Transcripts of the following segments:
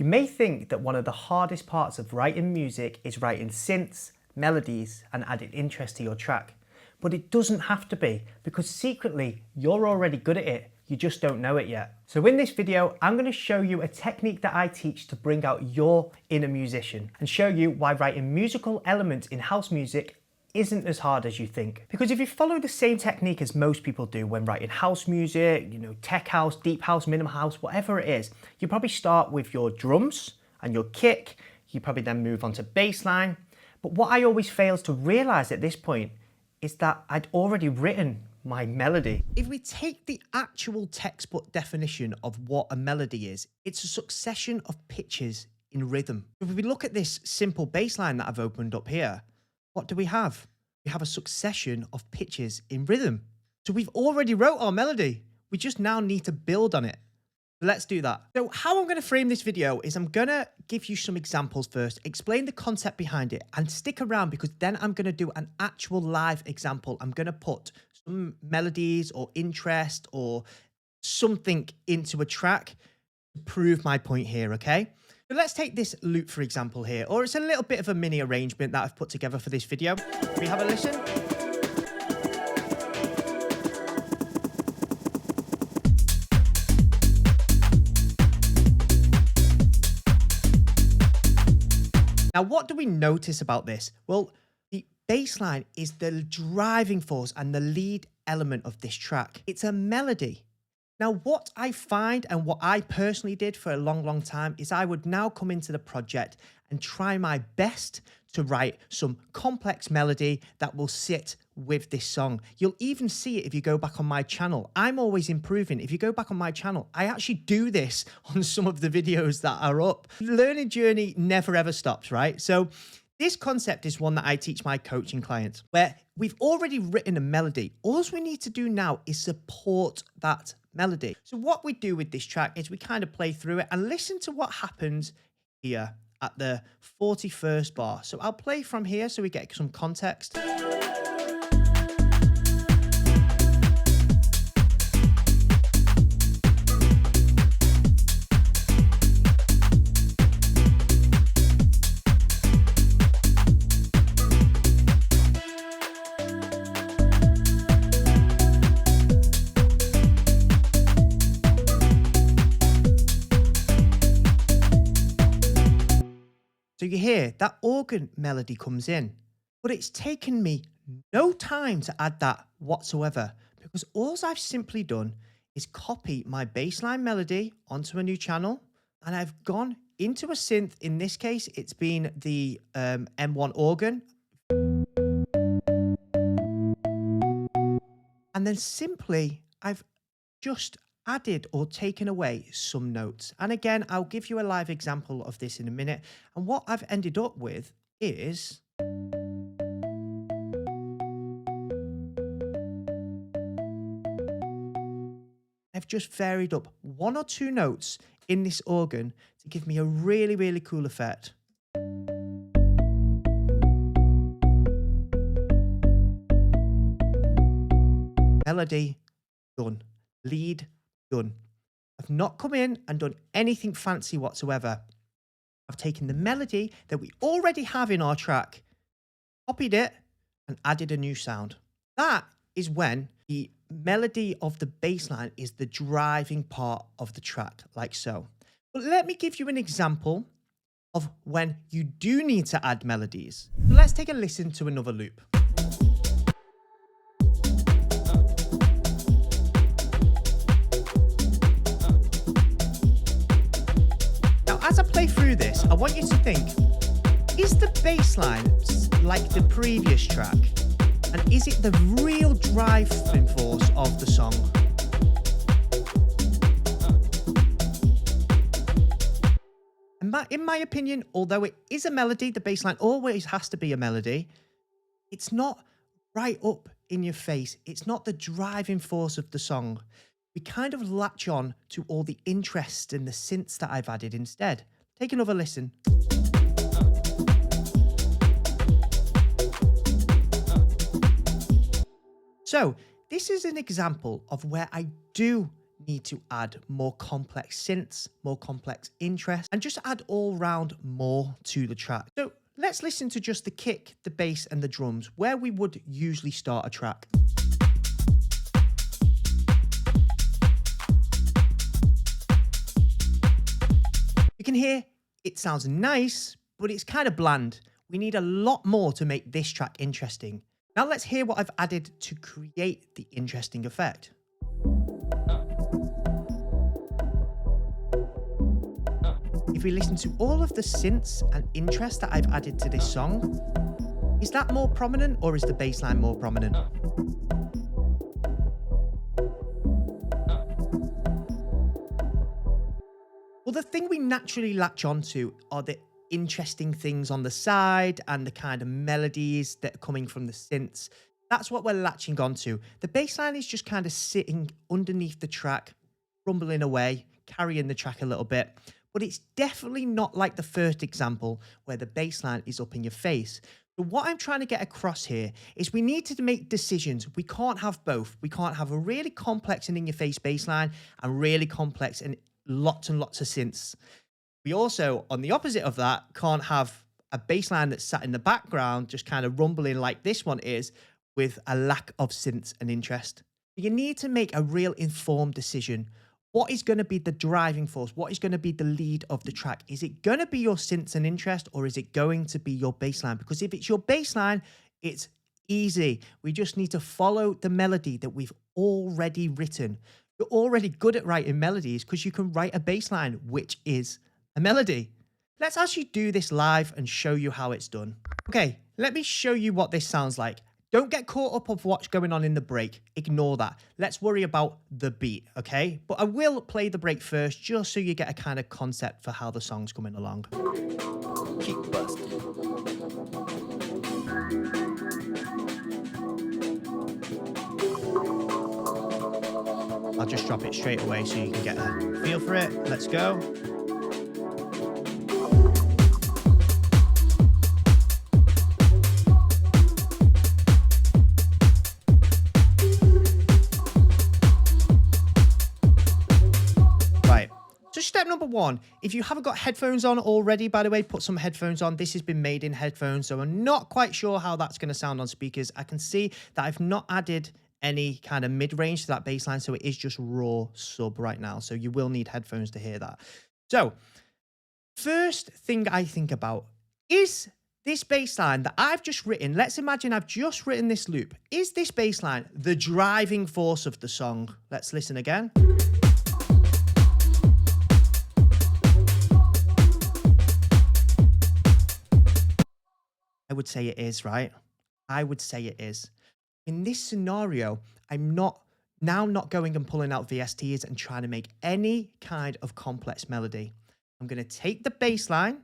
You may think that one of the hardest parts of writing music is writing synths, melodies, and adding interest to your track. But it doesn't have to be, because secretly you're already good at it, you just don't know it yet. So in this video, I'm going to show you a technique that I teach to bring out your inner musician and show you why writing musical elements in house music isn't as hard as you think. Because if you follow the same technique as most people do when writing house music, tech house, deep house, minimal house, whatever it is, you probably start with your drums and your kick, you probably then move on to bass line. But what I always fails to realize at this point is that I'd already written my melody. If we take the actual textbook definition of what a melody is, it's a succession of pitches in rhythm. If we look at this simple bass line that I've opened up here, what do we have? We have a succession of pitches in rhythm. So we've already wrote our melody. We just now need to build on it. Let's do that. So how I'm going to frame this video is I'm going to give you some examples first, explain the concept behind it, and stick around because then I'm going to do an actual live example. I'm going to put some melodies or interest or something into a track to prove my point here, okay? So let's take this loop, for example, here, or it's a little bit of a mini arrangement that I've put together for this video. Can we have a listen? Now, what do we notice about this? Well, the bass line is the driving force and the lead element of this track. It's a melody. Now, what I find and what I personally did for a long time is I would now come into the project and try my best to write some complex melody that will sit with this song. You'll even see it if you go back on my channel. I'm always improving. If you go back on my channel, I actually do this on some of the videos that are up. The learning journey never ever stops, right? So this concept is one that I teach my coaching clients, where we've already written a melody. All we need to do now is support that melody. So what we do with this track is we kind of play through it and listen to what happens here at the 41st bar. So I'll play from here so we get some context. So you hear that organ melody comes in, but it's taken me no time to add that whatsoever because all I've simply done is copy my bassline melody onto a new channel and I've gone into a synth. In this case, it's been the M1 organ. And then simply I've just added or taken away some notes. And again, I'll give you a live example of this in a minute. And what I've ended up with is I've just varied up one or two notes in this organ to give me a really cool effect. Melody, done. Lead, done. I've not come in and done anything fancy whatsoever. I've taken the melody that we already have in our track, copied it, and added a new sound. That is when the melody of the bass line is the driving part of the track, like so. But let me give you an example of when you do need to add melodies. So let's take a listen to another loop. As I play through this, I want you to think, is the bass line like the previous track? And is it the real driving force of the song? And in my opinion, although it is a melody, the bass line always has to be a melody, it's not right up in your face. It's not the driving force of the song. We kind of latch on to all the interest and the synths that I've added instead. Take another listen. So this is an example of where I do need to add more complex synths, more complex interest, and just add all round more to the track. So let's listen to just the kick, the bass, and the drums, where we would usually start a track. You can hear it sounds nice, but it's kind of bland. We need a lot more to make this track interesting. Now let's hear what I've added to create the interesting effect. If we listen to all of the synths and interest that I've added to this song, is that more prominent or is the bass line more prominent? Well, the thing we naturally latch onto are the interesting things on the side and the kind of melodies that are coming from the synths. That's what we're latching onto. The bass line is just kind of sitting underneath the track, rumbling away, carrying the track a little bit. But it's definitely not like the first example where the bass line is up in your face. So what I'm trying to get across here is we need to make decisions. We can't have both. We can't have a really complex and in-your-face bass line and really complex and lots of synths. We also, on the opposite of that, can't have a bass line that's sat in the background just kind of rumbling like this one is with a lack of synths and interest. You need to make a real informed decision. What is going to be the driving force? What is going to be the lead of the track? Is it going to be your synths and interest, or is it going to be your bass line? Because if it's your bass line, it's easy. We just need to follow the melody that we've already written. You're already good at writing melodies because you can write a bass line, which is a melody. Let's actually do this live and show you how it's done. Okay, let me show you what this sounds like. Don't get caught up of what's going on in the break. Ignore that. Let's worry about the beat, okay? But I will play the break first just so you get a kind of concept for how the song's coming along. Keep busting. I'll just drop it straight away so you can get a feel for it. Let's go. Step number one, if you haven't got headphones on already, by the way, put some headphones on. This has been made in headphones, so I'm not quite sure how that's going to sound on speakers. I can see that I've not added any kind of mid-range to that bass line, so it is just raw sub right now. So you will need headphones to hear that. So first thing I think about is this bass line that I've just written. Let's imagine I've just written this loop. Is this bass line the driving force of the song? Let's listen again. I would say it is, right? I would say it is. In this scenario, I'm not going and pulling out VSTs and trying to make any kind of complex melody. I'm going to take the bass line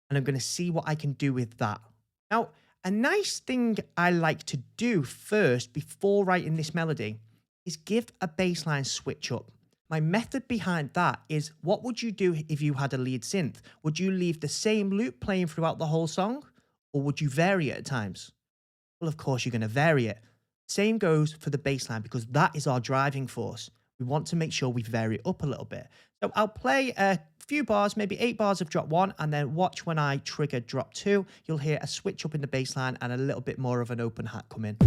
and I'm going to see what I can do with that. Now, a nice thing I like to do first before writing this melody is give a bass line switch up. My method behind that is, what would you do if you had a lead synth? Would you leave the same loop playing throughout the whole song? Or would you vary it at times? Well, of course, you're going to vary it. Same goes for the bass line, because that is our driving force. We want to make sure we vary it up a little bit. So I'll play a few bars, maybe 8 bars of drop 1, and then watch when I trigger drop 2. You'll hear a switch up in the bass line and a little bit more of an open hat come in.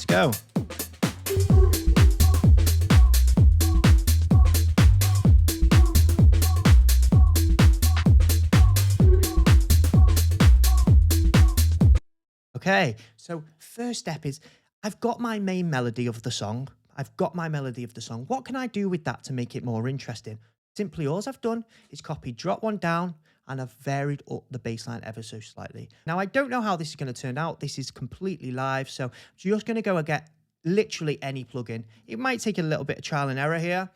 Go. Okay, so first step is I've got my main melody of the song. What can I do with that to make it more interesting? Simply all I've done is copied drop 1 down and I've varied up the bass line ever so slightly. Now, I don't know how this is going to turn out. This is completely live, so I'm just going to go and get literally any plugin. It might take a little bit of trial and error here,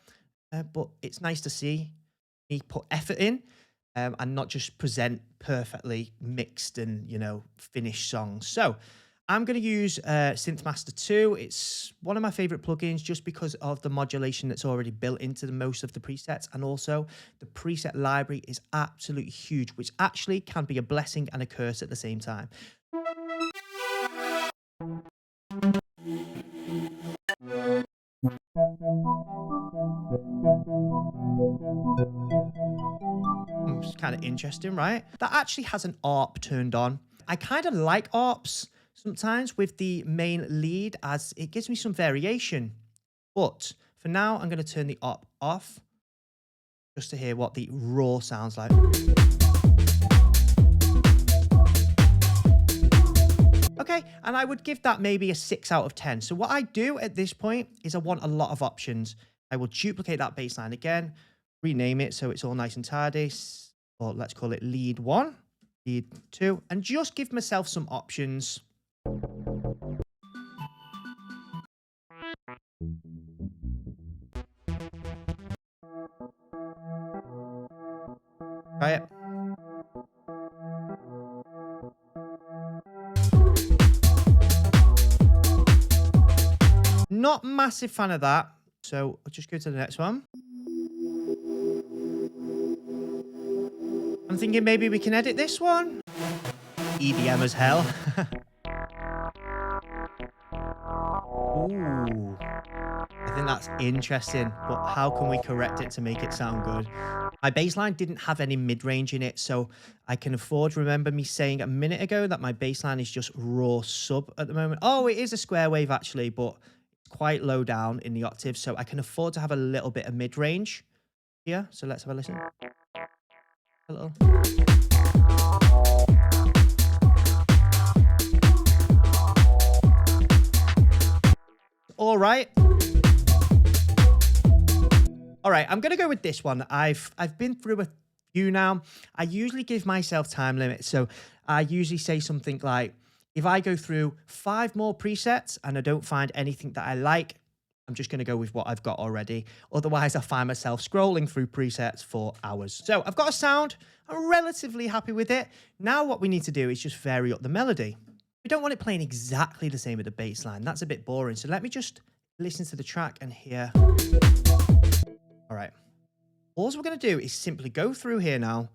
but it's nice to see me put effort in and not just present perfectly mixed and, finished songs. So I'm going to use SynthMaster 2. It's one of my favorite plugins just because of the modulation that's already built into most of the presets. And also the preset library is absolutely huge, which actually can be a blessing and a curse at the same time. It's kind of interesting, right? That actually has an ARP turned on. I kind of like ARPs sometimes with the main lead as it gives me some variation. But for now, I'm going to turn the ARP off just to hear what the raw sounds like. Okay, and I would give that maybe a 6 out of 10. So what I do at this point is I want a lot of options. I will duplicate that bass line again, rename it so it's all nice and tidy, or let's call it lead 1, lead 2, and just give myself some options. Try it. Not massive fan of that, so I'll just go to the next one. I'm thinking maybe we can edit this one. EDM as hell. Ooh, I think that's interesting, but how can we correct it to make it sound good? My bass line didn't have any mid-range in it, so I can afford, remember me saying a minute ago that my bass line is just raw sub at the moment. Oh, it is a square wave actually, but it's quite low down in the octave, so I can afford to have a little bit of mid-range here. So let's have a listen. A little. All right. All right, I'm going to go with this one. I've been through a few now. I usually give myself time limits. So I usually say something like, if I go through 5 more presets and I don't find anything that I like, I'm just going to go with what I've got already. Otherwise, I find myself scrolling through presets for hours. So I've got a sound. I'm relatively happy with it. Now what we need to do is just vary up the melody. We don't want it playing exactly the same as the bass line. That's a bit boring. So let me just listen to the track and hear. All right. All we're going to do is simply go through here now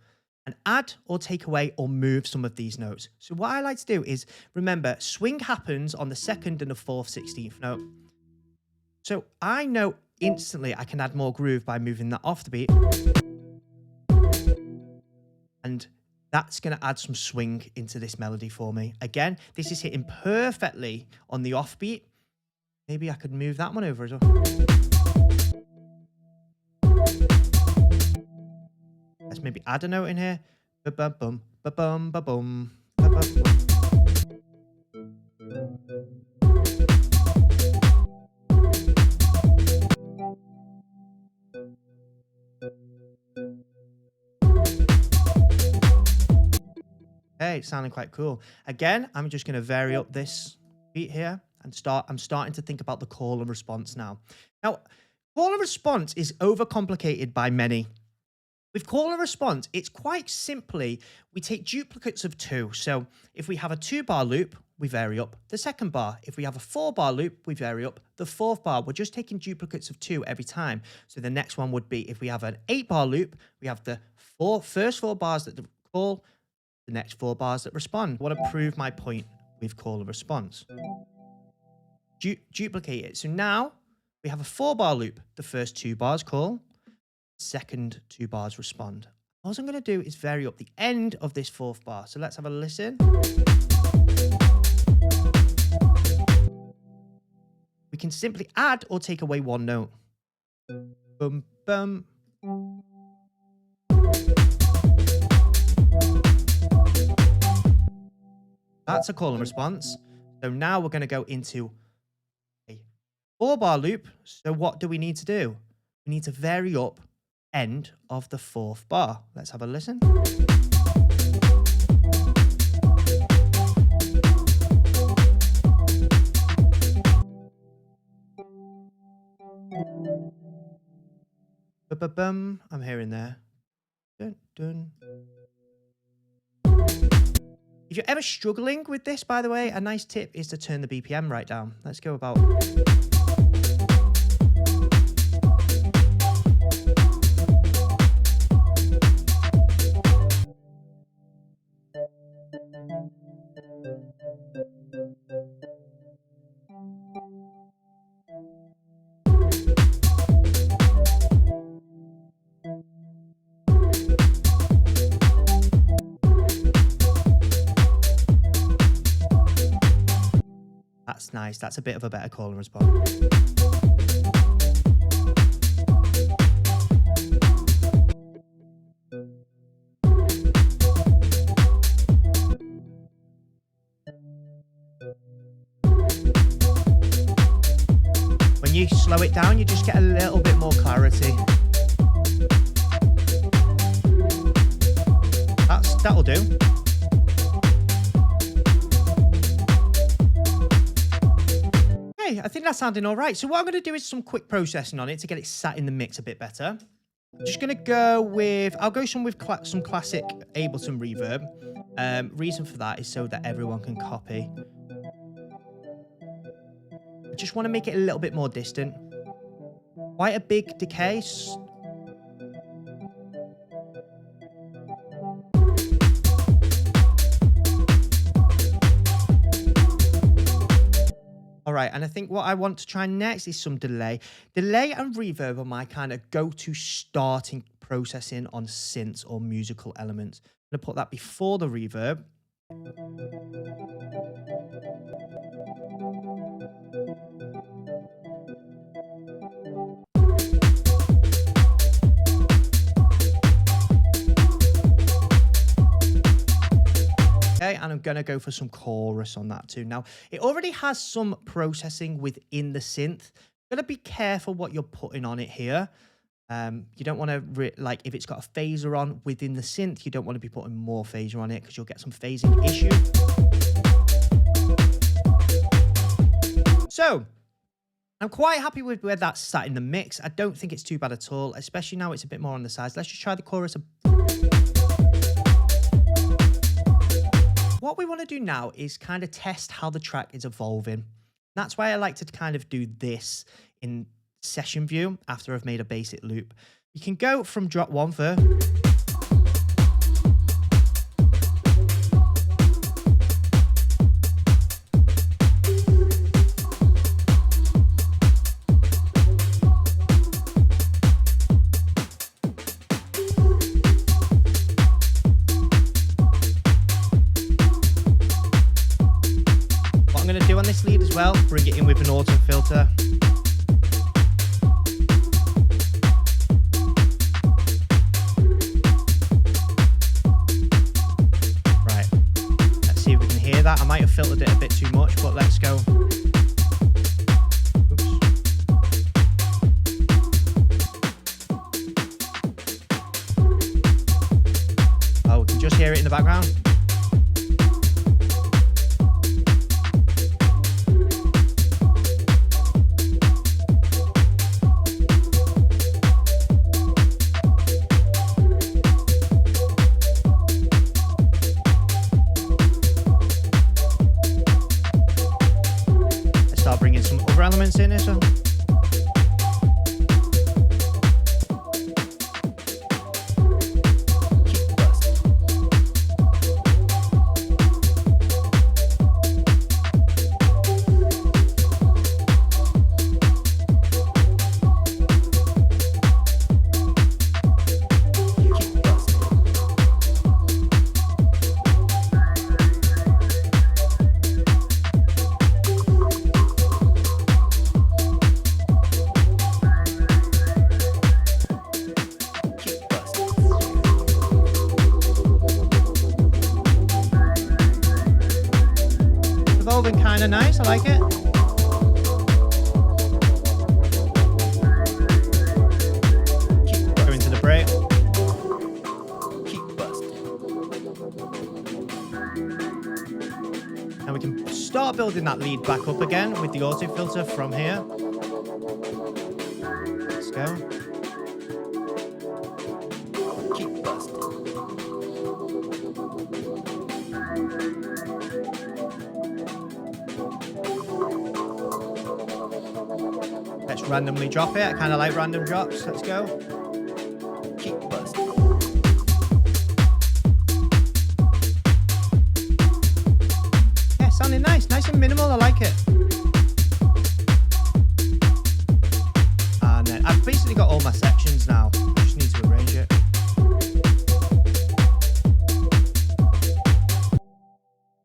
and add or take away or move some of these notes. So what I like to do is, remember, swing happens on the 2nd and the 4th 16th note. So I know instantly I can add more groove by moving that off the beat. And that's going to add some swing into this melody for me. Again, this is hitting perfectly on the offbeat. Maybe I could move that one over as well. Let's maybe add a note in here. Ba-bum, ba-bum, ba-bum, ba-bum. Hey, it's sounding quite cool. Again, I'm just going to vary up this beat here and I'm starting to think about the call and response now. Now, call and response is overcomplicated by many. With call and response, it's quite simply, we take duplicates of 2. So if we have a 2-bar loop, we vary up the 2nd bar. If we have a 4-bar loop, we vary up the 4th bar. We're just taking duplicates of 2 every time. So the next one would be, if we have an 8-bar loop, we have the first 4 bars that call, the next 4 bars that respond. I want to prove my point with call and response. Duplicate it. So now we have a 4-bar loop. The first 2 bars call, second 2 bars respond. All I'm going to do is vary up the end of this 4th bar. So let's have a listen. We can simply add or take away 1 note. Bum, bum. That's a call and response. So now we're going to go into a 4-bar loop. So what do we need to do? We need to vary up end of the 4th bar. Let's have a listen. Ba-ba-bum. I'm hearing there. Dun, dun. If you're ever struggling with this, by the way, a nice tip is to turn the BPM right down. Let's go about... That's nice. That's a bit of a better call and response. When you slow it down, you just get a little bit more clarity. That'll do. I think that's sounding all right. So what I'm going to do is some quick processing on it to get it sat in the mix a bit better. I'm just going to go with, I'll go with some classic Ableton reverb. Reason for that is so that everyone can copy. I just want to make it a little bit more distant. Quite a big decay. All right, and I think what I want to try next is some delay. Delay and reverb are my kind of go-to starting processing on synths or musical elements. I'm going to put that before the reverb. And I'm going to go for some chorus on that too. Now, it already has some processing within the synth. Got to be careful what you're putting on it here. You don't want to, like, if it's got a phaser on within the synth, you don't want to be putting more phaser on it because you'll get some phasing issue. So, I'm quite happy with where that's sat in the mix. I don't think it's too bad at all, especially now it's a bit more on the sides. Let's just try the chorus. What we want to do now is kind of test how the track is evolving. That's why I like to kind of do this in session view after I've made a basic loop. You can go from drop 1 first. Lead as well, bring it in with an auto filter. Right, let's see if we can hear that. I might have filtered it a bit too much, but let's go. Oops. Oh, we can just hear it in the background. Bringing some other elements in here, so evolving kind of nice. I like it. Go into the break. And we can start building that lead back up again with the auto filter from here. Let's go. just randomly drop it. I kind of like random drops. Let's go. Cheek buzz. Yeah, sounding nice. Nice and minimal. I like it. And then I've basically got all my sections now. I just need to arrange it.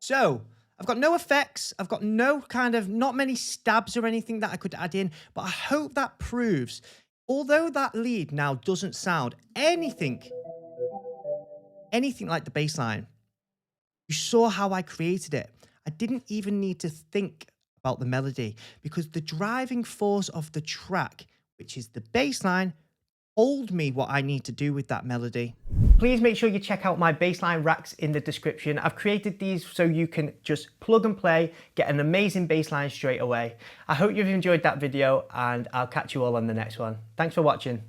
So, I've got no effects, I've got not many stabs or anything that I could add in, but I hope that proves, although that lead now doesn't sound anything like the bass line, you saw how I created it. I didn't even need to think about the melody because the driving force of the track, which is the bass line, told me what I need to do with that melody. Please make sure you check out my bassline racks in the description. I've created these so you can just plug and play, get an amazing bassline straight away. I hope you've enjoyed that video and I'll catch you all on the next one. Thanks for watching.